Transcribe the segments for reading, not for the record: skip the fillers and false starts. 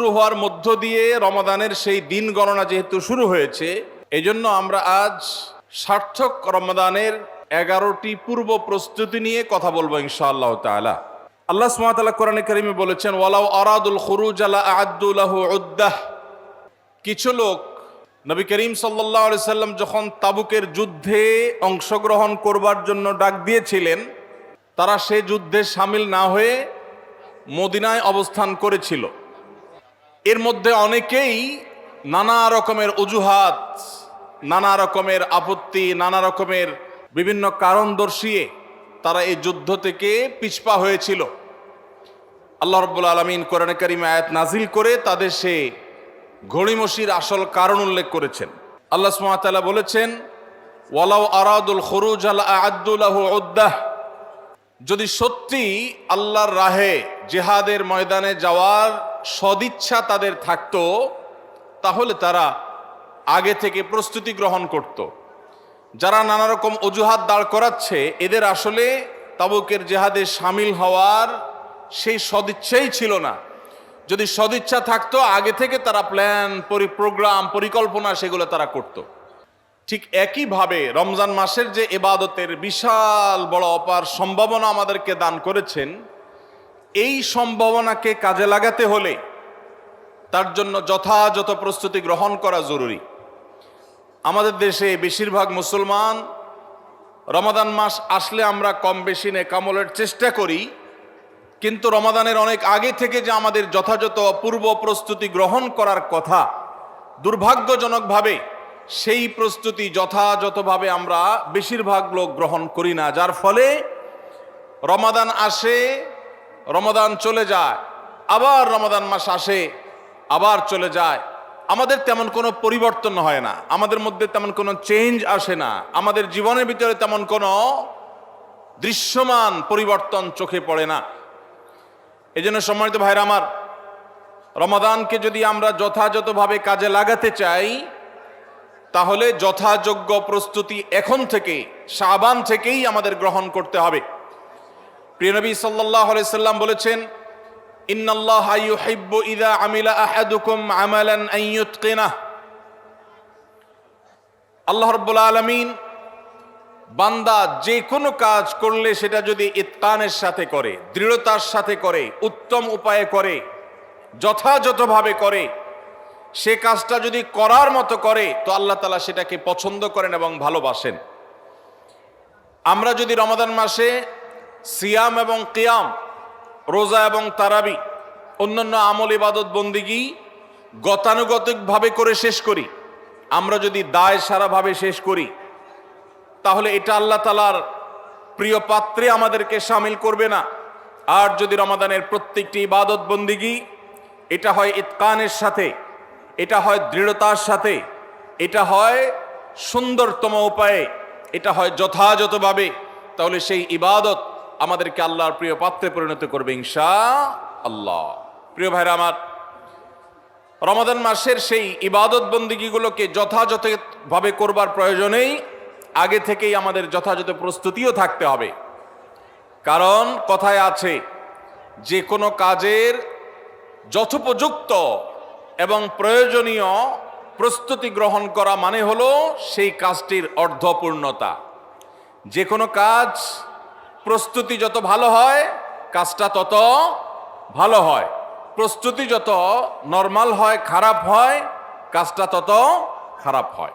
শুরু হওয়ার মধ্য দিয়ে রমাদানের সেই দিন গণনা যেহেতু শুরু হয়েছে, এজন্য আমরা আজ সার্থক রমাদানের 11টি পূর্ব প্রস্তুতি নিয়ে কথা বলবো ইনশাআল্লাহ তাআলা। আল্লাহ সুবহানাহু ওয়া তাআলা কোরআনে কারীমে বলেছেন, ওয়ালাউ আরাদুল খুরুজ লা আ'আদ্দু লাহু উদ্দাহ। কিছু লোক নবী করিম সাল্লাল্লাহু আলাইহি সাল্লাম যখন তাবুকের যুদ্ধে অংশগ্রহণ করবার জন্য ডাক দিয়েছিলেন, তারা সেই যুদ্ধে শামিল না হয়ে মদিনায় অবস্থান করেছিল। এর মধ্যে অনেকেই নানা রকমের অজুহাত, নানা রকমের আপত্তি, নানা রকমের বিভিন্ন কারণ দর্শিয়ে তারা এই যুদ্ধ থেকে পিছপা হয়েছিল। আল্লাহ রাব্বুল আলামিন কোরআনে কারীমে আয়াত নাজিল করে তাদের সে ঘড়িমসির আসল কারণ উল্লেখ করেছেন। আল্লাহ সুবহানাহু ওয়া তাআলা বলেছেন, ওয়ালাউ আরাদুল খুরুজ লা আ'আদ্দু লাহু উদ্দাহ। যদি সত্যি আল্লাহর রাহে জিহাদের ময়দানে যাওয়ার সদিচ্ছা তাদের থাকতো, তাহলে তারা আগে থেকে প্রস্তুতি গ্রহণ করত। যারা নানা রকম অজুহাত দাঁড় করাচ্ছে, এদের আসলে তাবুকের জিহাদে শামিল হওয়ার সেই সদিচ্ছাই ছিল না। যদি সদিচ্ছা থাকতো, আগে থেকে তারা প্ল্যান, প্রোগ্রাম, পরিকল্পনা সেগুলো তারা করত। ঠিক একইভাবে রমজান মাসের যে ইবাদতের বিশাল বড় অপার সম্ভাবনা আমাদেরকে দান করেছেন, এই সম্ভাবনাকে কাজে লাগাতে হলে তার জন্য যথাযথ প্রস্তুতি গ্রহণ করা জরুরি। আমাদের দেশে বেশিরভাগ মুসলমান রমাদান মাস আসলে আমরা কম বেশি নেকামলের চেষ্টা করি, কিন্তু রমাদানের অনেক আগে থেকে যে আমাদের যথাযথ পূর্ব প্রস্তুতি গ্রহণ করার কথা, দুর্ভাগ্যজনকভাবে সেই প্রস্তুতি যথাযথভাবে আমরা বেশিরভাগ লোক গ্রহণ করি না। যার ফলে রমাদান আসে, রমাদান চলে যায়, আবার রমাদান মাস আসে, আবার চলে যায়। আমাদের তেমন কোনো পরিবর্তন হয় না, আমাদের মধ্যে তেমন কোনো চেঞ্জ আসে না, আমাদের জীবনের ভিতরে তেমন কোনো দৃশ্যমান পরিবর্তন চোখে পড়ে না। এই জন্য সম্মানিত ভাইরা আমার, রমাদানকে যদি আমরা যথাযথভাবে কাজে লাগাতে চাই, তাহলে যথাযোগ্য প্রস্তুতি এখন থেকে, শাবান থেকেই আমাদের গ্রহণ করতে হবে। প্রিয় নবী সাল্লাল্লাহু আলাইহি সাল্লাম বলেছেন, ইন্নাল্লাহা ইউহিব্বু ইযা আমিলা আহাদুকুম আমালান আন ইউতকিনাহ। আল্লাহ রাব্বুল আলামিন বান্দা যে কোনো কাজ করলে সেটা যদি ইতকানের সাথে করে, দৃঢ়তার সাথে করে, উত্তম উপায়ে করে, যথাযথভাবে করে, সে কাজটা যদি করার মতো করে, তো আল্লাহ তাআলা সেটাকে পছন্দ করেন এবং ভালোবাসেন। আমরা যদি রমাদান মাসে সিয়াম এবং কিয়াম, রোজা এবং তারাবি, অন্যান্য আমল ইবাদত বন্দিগি গতানুগতিকভাবে করে শেষ করি, আমরা যদি দায় সারাভাবে শেষ করি, তাহলে এটা আল্লাহ তাআলার প্রিয় পাত্রে আমাদেরকে শামিল করবে না। আর যদি রমাদানের প্রত্যেকটি ইবাদত বন্দিগি এটা হয় ইতকানের সাথে, এটা হয় দৃঢ়তার সাথে, এটা হয় সুন্দরতম উপায়ে, এটা হয় যথাযথভাবে, তাহলে সেই ইবাদত আমাদেরকে আল্লাহর প্রিয় পাত্রে পরিণত করবে ইনশাআল্লাহ। প্রিয় ভাইরা আমার, রমাদান মাসের সেই ইবাদত বন্দিগিগুলোকে যথাযথভাবে করবার প্রয়োজনেই আগে থেকেই আমাদের যথাযথ প্রস্তুতিও থাকতে হবে। কারণ কথায় আছে, যে কোনো কাজের যথোপযুক্ত এবং প্রয়োজনীয় প্রস্তুতি গ্রহণ করা মানে হলো সেই কাজটির অর্ধপূর্ণতা। যে কোনো কাজ প্রস্তুতি যত ভালো হয়, কাজটা তত ভালো হয়। প্রস্তুতি যত নরমাল হয়, খারাপ হয়, কাজটা তত খারাপ হয়।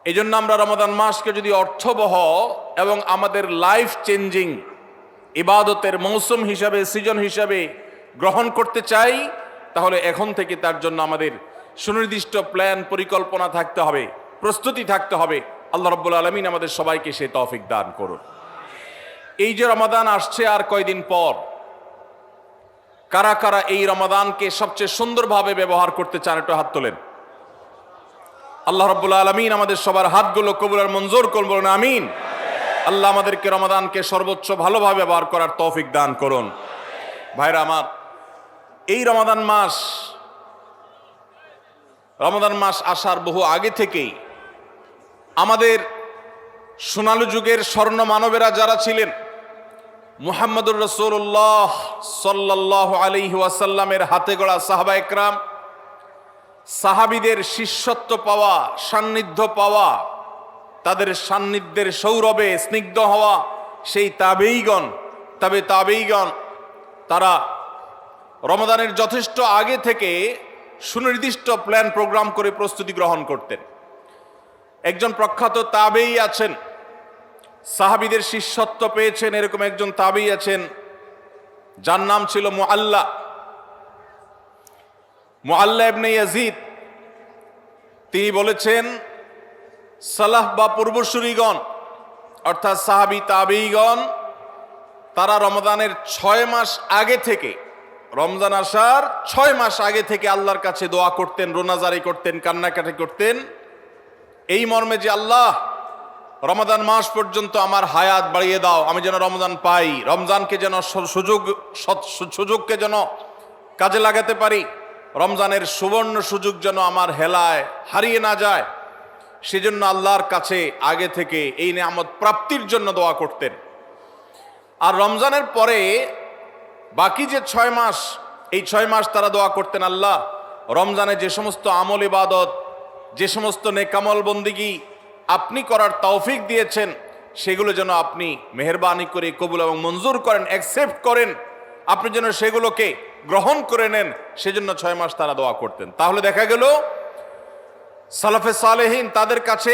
এই জন্য আমরা রমাদান মাসকে যদি অর্থবহ এবং আমাদের লাইফ চেঞ্জিং ইবাদতের মৌসুম হিসাবে, সিজন হিসাবে গ্রহণ করতে চাই, তাহলে এখন থেকে তার জন্য আমাদের সুনির্দিষ্ট প্ল্যান, পরিকল্পনা থাকতে হবে, প্রস্তুতি থাকতে হবে। আল্লাহ রাব্বুল আলামিন আমাদের সবাইকে সে তৌফিক দান করুন। এই যে রমাদান আসছে আর কয়দিন পর, কারা কারা এই রমাদানকে সবচেয়ে সুন্দরভাবে ব্যবহার করতে চান, একটু হাত তোলেন। আল্লাহ রাব্বুল আলামিন আমাদের সবার হাতগুলো কবুল আর মঞ্জুর করুন, বলুন আমিন। আল্লাহ আমাদেরকে রমাদানকে সর্বোচ্চ ভালোভাবে ব্যবহার করার তৌফিক দান করুন। ভাইরা আমার, এই রমাদান মাস আসার বহু আগে থেকেই আমাদের সোনালী যুগের স্বর্ণ মানবেরা যারা ছিলেন, মুহাম্মদুর রাসূলুল্লাহ সাল্লাল্লাহু আলাইহি ওয়াসাল্লামের হাতে গড়া সাহাবা একরাম, সাহাবীদের শিষ্যত্ব পাওয়া, সান্নিধ্য পাওয়া, তাদের সান্নিধ্যের সৌরভে স্নিগ্ধ হওয়া সেই তাবেঈগণ, তাবেঈগণ তারা রমাদানের যথেষ্ট আগে থেকে সুনির্দিষ্ট প্ল্যান প্রোগ্রাম করে প্রস্তুতি গ্রহণ করতেন। একজন প্রখ্যাত তাবেঈ আছেন, সাহাবীদের শিষ্যত্ব পেয়েছেন, এরকম একজন তাবেঈ আছেন যার নাম ছিল মুআল্লা ইবনে ইয়াজিদ। তিনি বলেছেন, সালাফ বা পূর্বসূরিগণ অর্থাৎ সাহাবী তাবেঈগণ তারা রমজানের 6 মাস আগে থেকে, রমজান আসার 6 মাস আগে থেকে আল্লাহর কাছে দোয়া করতেন, রোনাজারি করতেন, কান্নাকাটি করতেন এই মর্মে যে আল্লাহ, রমাদান মাস পর্যন্ত আমার হায়াত বাড়িয়ে দাও, আমি যেন রমজান পাই, রমজানকে যেন সুযোগকে যেন কাজে লাগাতে পারি, রমজানের সুবর্ণ সুযোগ যেন আমার হেলায় হারিয়ে না যায়, সেজন্য আল্লাহর কাছে আগে থেকে এই নিয়ামত প্রাপ্তির জন্য দোয়া করতেন। আর রমজানের পরে বাকি যে 6 মাস, এই 6 মাস তারা দোয়া করতেন, আল্লাহ রমজানে যে সমস্ত আমল ইবাদত, যে সমস্ত নেকামল বন্দিগি আপনি করার তৌফিক দিয়েছেন, সেগুলো যেন আপনি মেহেরবানি করে কবুল এবং মঞ্জুর করেন, অ্যাকসেপ্ট করেন, আপনি যেন সেগুলোকে গ্রহণ করে নেন, সেজন্য 6 মাস তারা দোয়া করতেন। তাহলে দেখা গেল সালাফে সালেহিন তাদের কাছে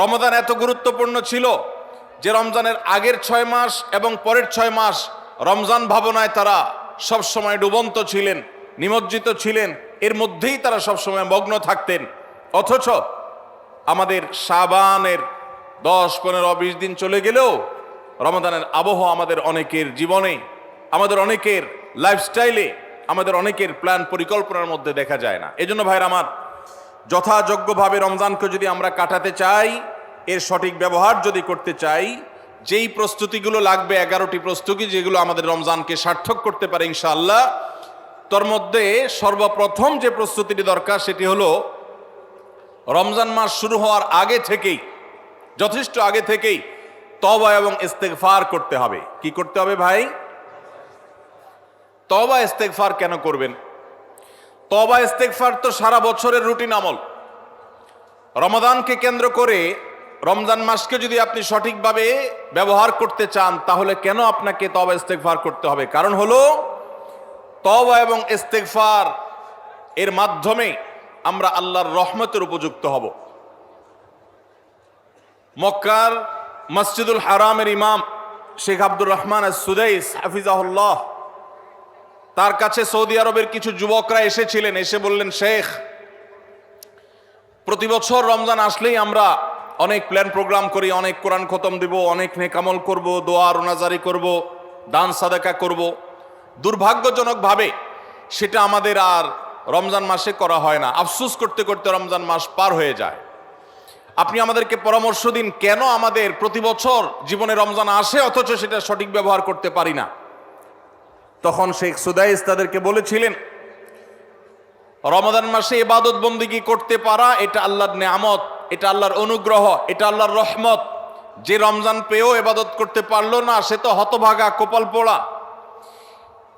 রমাদান এত গুরুত্বপূর্ণ ছিল যে রমজানের আগের 6 মাস এবং পরের 6 মাস রমজান ভাবনায় তারা সবসময় ডুবন্ত ছিলেন, নিমজ্জিত ছিলেন, এর মধ্যেই তারা সবসময় মগ্ন থাকতেন। অথচ আমাদের শাবানের 10, 15, 20 দিন চলে গেলেও রমাদানের আবহ আমাদের অনেকের জীবনে, আমাদের অনেকের লাইফস্টাইলে, আমাদের অনেকের প্ল্যান পরিকল্পনার মধ্যে দেখা যায় না। এজন্য ভাইরা আমার, যথাযোগ্যভাবে রমজানকে যদি আমরা কাটাতে চাই, এর সঠিক ব্যবহার যদি করতে চাই, যেই প্রস্তুতিগুলো লাগবে, 11টি প্রস্তুতি যেগুলো আমাদের রমজানকে সার্থক করতে পারে ইনশাআল্লাহ, তোর মধ্যে সর্বপ্রথম যে প্রস্তুতিটি দরকার সেটি হলো রমজান মাস শুরু হওয়ার আগে থেকেই, যথেষ্ট আগে থেকেই তওবা এবং ইস্তেগফার করতে হবে। কি করতে হবে ভাই? তওবা ইস্তেগফার কেন করবেন? তওবা ইস্তেগফার তো সারা বছরের রুটিন আমল। রমাদানকে কেন্দ্র করে রমজান মাসকে যদি আপনি সঠিকভাবে ব্যবহার করতে চান, তাহলে কেন আপনাকে তওবা ইস্তেগফার করতে হবে? কারণ হলো তওবা এবং ইস্তেগফার এর মাধ্যমে আমরা আল্লাহর রহমতের উপযুক্ত হব। মক্কার মসজিদুল হারামের ইমাম শেখ আব্দুর রহমান আস-সুদাইস হাফিজাহুল্লাহ, তার কাছে সৌদি আরবের কিছু যুবকরা এসেছিলেন, এসে বললেন, শেখ, প্রতি বছর রমজান আসলেই আমরা অনেক প্ল্যান প্রোগ্রাম করি, অনেক কোরআন খতম দিব, অনেক নেকামল করব, দোয়া রোনাজারি করব, দান সাদাকা করব, দুর্ভাগ্যজনকভাবে সেটা আমাদের আর রমজান মাসে করা হয় না। আফসোস করতে করতে রমজান মাস পার হয়ে যায়। আপনি আমাদেরকে পরামর্শ দিন, কেন আমাদের প্রতি বছর জীবনে রমজান আসে অথচ সেটা সঠিক ব্যবহার করতে পারি না? তখন শেখ সুদাইস তাদেরকে বলেছিলেন, রমাদান মাসে ইবাদত বন্দেগী করতে পারা এটা আল্লাহর নেয়ামত, এটা আল্লাহর অনুগ্রহ, এটা আল্লাহর রহমত। যে রমজান পেয়েও ইবাদত করতে পারলো না, সে তো হতভাগা, কপাল পোড়া।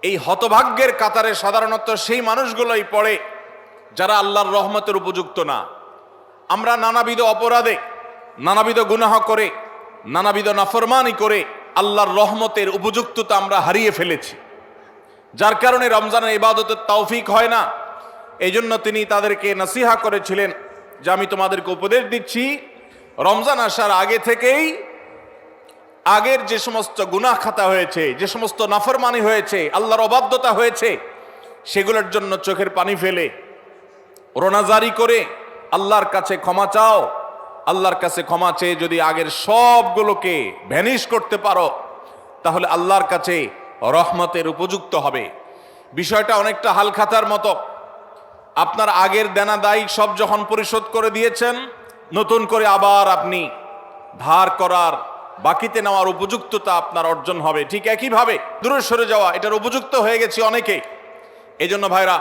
এই হতভাগ্যের কাতারে সাধারণত সেই মানুষগুলোই পড়ে যারা আল্লাহর রহমতের উপযুক্ত না। আমরা নানাবিধ অপরাধে, নানাবিধ গুনাহ করে, নানাবিধ নাফরমানি করে আল্লাহর রহমতের উপযুক্ততা আমরা হারিয়ে ফেলেছি, যার কারণে রমজানের ইবাদতের তৌফিক হয় না। এই জন্য তিনি তাদেরকে নসিহা করেছিলেন যে আমি তোমাদেরকে উপদেশ দিচ্ছি, রমজান আসার আগে থেকেই আগের যে সমস্ত গুনাহ খাতা হয়েছে, যে সমস্ত নাফরমানি হয়েছে, আল্লাহর অবাধ্যতা হয়েছে, সেগুলোর জন্য চোখের পানি ফেলে রোনাজারি করে আল্লাহর কাছে ক্ষমা চাও। আল্লাহর কাছে ক্ষমা চেয়ে যদি আগের সবগুলোকে ভ্যানিশ করতে পারো, তাহলে আল্লাহর কাছে রহমতের উপযুক্ত হবে। বিষয়টা অনেকটা হালখাতার মতো। আপনার আগের দেনা দায় সব যখন পরিশোধ করে দিয়েছেন, নতুন করে আবার আপনি ধার করার, বাকিতে নেওয়ার উপযুক্ততা আপনার অর্জন হবে। ঠিক একইভাবে দূরে সরে যাওয়া, এটার উপযুক্ত হয়ে গেছে অনেকে। এই জন্য ভাইরা,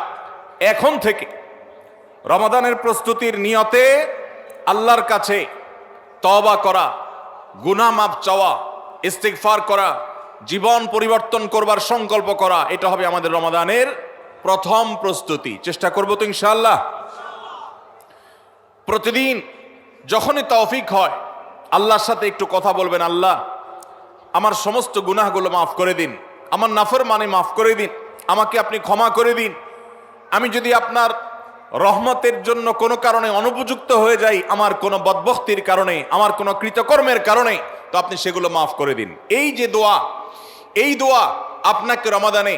এখন থেকে রমাদানের প্রস্তুতির নিয়তে আল্লাহর কাছে তওবা করা, গুনাহ মাফ চাওয়া, ইস্তিগফার করা, জীবন পরিবর্তন করবার সংকল্প করা, এটা হবে আমাদের রমাদানের প্রথম প্রস্তুতি। চেষ্টা করব তো ইনশাআল্লাহ। প্রতিদিন যখনই তৌফিক হয় আল্লাহর সাথে একটু কথা বলবেন, আল্লাহ আমার সমস্ত গুনাহগুলো মাফ করে দিন, আমার নাফরমানি মাফ করে দিন, আমাকে আপনি ক্ষমা করে দিন। আমি যদি আপনার রহমতের জন্য কোনো কারণে অনুপযুক্ত হয়ে যাই, আমার কোনো বদবখতির কারণে, আমার কোনো কৃতকর্মের কারণে, তো আপনি সেগুলো মাফ করে দিন। এই যে দোয়া, এই দোয়া আপনাকে রমাদানে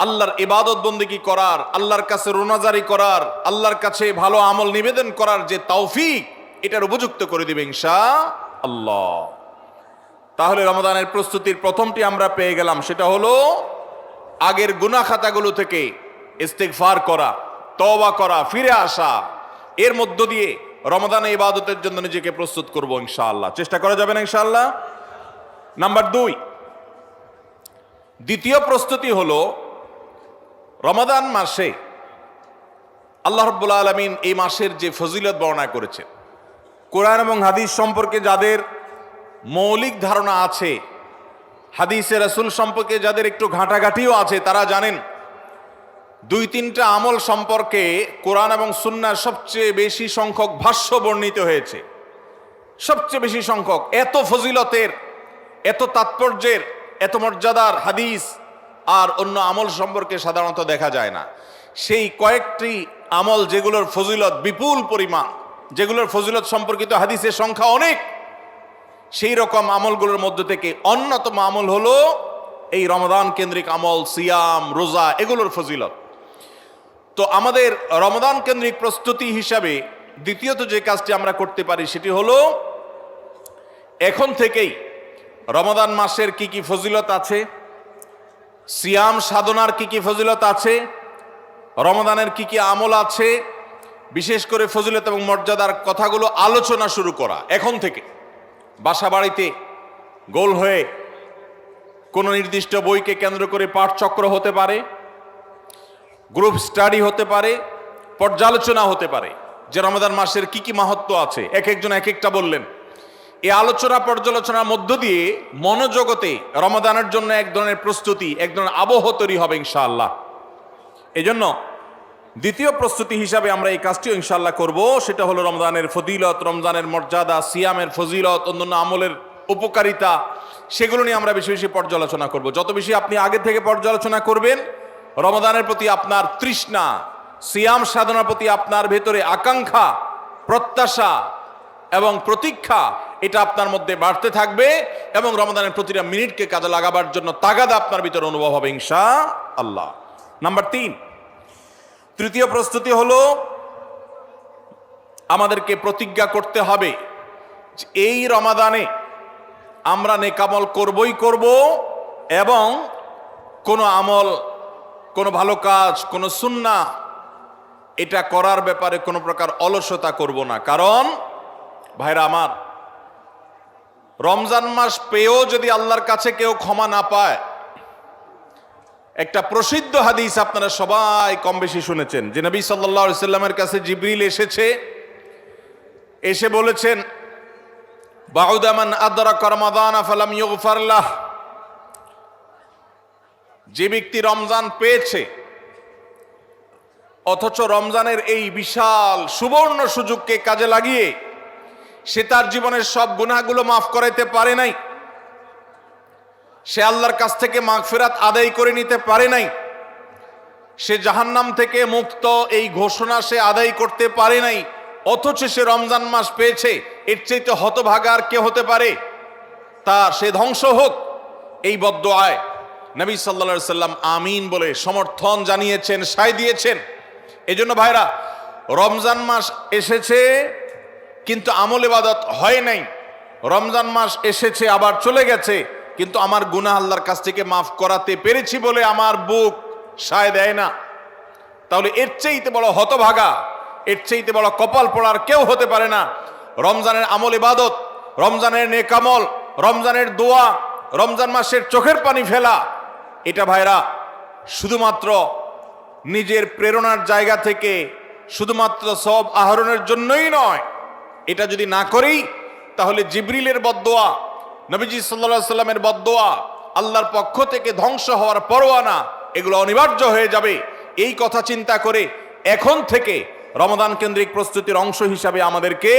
আল্লাহর ইবাদত বন্দেগী করার, আল্লাহর কাছে রোনাজারি করার, আল্লাহর কাছে ভালো আমল নিবেদন করার যে তৌফিক, এটার উপযুক্ত করে দিবে ইনশাআল্লাহ। তাহলে রমাদানের প্রস্তুতির প্রথমটি আমরা পেয়ে গেলাম, সেটা হলো আগের গুনাহ খাতাগুলো থেকে ইস্তিগফার করা, তওবা করা, ফিরে আসা। এর মধ্য দিয়ে রমাদানে ইবাদতের জন্য নিজেকে প্রস্তুত করব ইনশাআল্লাহ। চেষ্টা করা যাবে না ইনশাআল্লাহ? নাম্বার 2, দ্বিতীয় প্রস্তুতি হলো রমাদান মাসে আল্লাহ রাব্বুল আলামিন এই মাসের যে ফজিলত বর্ণনা করেছেন, কোরআন এবং হাদিস সম্পর্কে যাদের মৌলিক ধারণা আছে, হাদিসে রাসূল সম্পর্কে যাদের একটু ঘাটাঘাটিও আছে, তারা জানেন 2-3টা আমল সম্পর্কে কোরআন এবং সুন্নাহ সবচেয়ে বেশি সংখ্যক ভাষ্য বর্ণিত হয়েছে। সবচেয়ে বেশি সংখ্যক, এত ফজিলতের, এত তাৎপর্যের, এত মর্যাদার হাদিস আর অন্য আমল সম্পর্কে সাধারণত দেখা যায় না। সেই কয়েকটি আমল যেগুলোর ফজিলত বিপুল পরিমাণ, যেগুলোর ফজিলত সম্পর্কিত হাদিসের সংখ্যা অনেক, সেই রকম আমলগুলোর মধ্যে থেকে অন্যতম আমল হলো এই রমাদান কেন্দ্রিক আমল, সিয়াম, রোজা, এগুলোর ফজিলত। তো আমাদের রমাদান কেন্দ্রিক প্রস্তুতি হিসাবে দ্বিতীয়ত যে কাজটি আমরা করতে পারি সেটি হলো এখন থেকেই রমাদান মাসের কি কি ফজিলত আছে, সিয়াম সাধনার কি কি ফজিলত আছে, রমাদানের কি কি আমল আছে, বিশেষ করে ফজিলত এবং মর্যাদার কথাগুলো আলোচনা শুরু করা। এখন থেকে বাসা বাড়িতে গোল হয়ে কোনো নির্দিষ্ট বইকে কেন্দ্র করে পাঠচক্র হতে পারে, গ্রুপ স্টাডি হতে পারে, পর্যালোচনা হতে পারে যে রমাদান মাসের কি কি মাহাত্ম্য আছে, এক একজন এক একটা বললেন। এই আলোচনা পর্যালোচনার মধ্য দিয়ে মনোজগতে রমাদানের জন্য এক ধরনের প্রস্তুতি, এক ধরনের আবহ তৈরি হবে ইনশাআল্লাহ। এই জন্য দ্বিতীয় প্রস্তুতি হিসাবে আমরা এই কাজটিও ইনশাআল্লাহ করব, সেটা হলো রমজানের ফজিলত, রমজানের মর্যাদা, সিয়ামের ফজিলত, অন্যান্য আমলের উপকারিতা, সেগুলো নিয়ে আমরা বেশি বেশি পর্যালোচনা করব। যত বেশি আপনি আগে থেকে পর্যালোচনা করবেন, রমাদানের প্রতি আপনার তৃষ্ণা, সিয়াম সাধনার প্রতি আপনার ভেতরে আকাঙ্ক্ষা, প্রত্যাশা এবং প্রতীক্ষা, এটা আপনার মধ্যে বাড়তে থাকবে এবং রমাদানের প্রতিটা মিনিটকে কাজে লাগাবার জন্য তাগাদা আপনার ভিতরে অনুভব হবে ইনশাআল্লাহ। নাম্বার 3, তৃতীয় প্রস্তুতি হলো আমাদেরকে প্রতিজ্ঞা করতে হবে যে এই রমাদানে আমরা নেকামল করবই করব এবং কোনো আমল, কোনো ভালো কাজ, কোনো সুন্নাহ এটা করার ব্যাপারে কোনো প্রকার অলসতা করব না। কারণ ভাইরা আমার, রমজান মাস পেয়েও যদি আল্লাহর কাছে কেউ ক্ষমা না পায়, একটা প্রসিদ্ধ হাদিস আপনারা সবাই কম বেশি শুনেছেন যে নবী সাল্লাল্লাহু আলাইহি সাল্লামের কাছে জিবরিল এসে বলেছেন, বাউদা মান আদরাকা রমাদান ফালাম ইউগফার লাহ, যে ব্যক্তি রমজান পেয়েছে অথচ রমজানের এই বিশাল সুবর্ণ সুযোগকে কাজে লাগিয়ে সে তার জীবনের সব গুনাহগুলো মাফ করাইতে পারে নাই, সে আল্লাহর কাছ থেকে মাগফিরাত আদায় করে নিতে পারে নাই, সে জাহান্নাম থেকে মুক্ত এই ঘোষণা সে আদায় করতে পারে নাই, অথচ সে রমজান মাস পেয়েছে, এর চাইতে হতভাগা আর কে হতে পারে? তার সে ধ্বংস হোক, এই বদদুআয় নবী সাল্লাল্লাহু আলাইহি সাল্লাম আমিন বলে সমর্থন জানিয়েছেন, সায় দিয়েছেন। এজন্য ভাইরা, রমজান মাস এসেছে কিন্তু আমল ইবাদত হয় নাই, রমজান মাস এসেছে আবার চলে গেছে কিন্তু আমার গুনাহ আল্লাহর কাছ থেকে মাফ করাতে পেরেছি বলে আমার বুক সায় দেয় না, তাহলে এর চাইতে বড় হতভাগা, এর চাইতে বড় কপাল পড়ার কেউ হতে পারে না। রমজানের আমল ইবাদত, রমজানের নেক আমল, রমজানের দোয়া, রমজান মাসের চোখের পানি ফেলা, এটা ভাইরা শুধুমাত্র নিজের প্রেরণার জায়গা থেকে শুধুমাত্র সওয়াব আহরণের জন্যই নয়। এটা যদি না করি তাহলে জিবরিলের বদদোয়া, নবীজি সাল্লাল্লাহু আলাইহি সাল্লামের বদদোয়া, আল্লাহর পক্ষ থেকে ধ্বংস হওয়ার পরোয়ানা, এগুলো অনিবার্য হয়ে যাবে। এই কথা চিন্তা করে এখন থেকে রমাদান কেন্দ্রিক প্রস্তুতির অংশ হিসাবে আমাদেরকে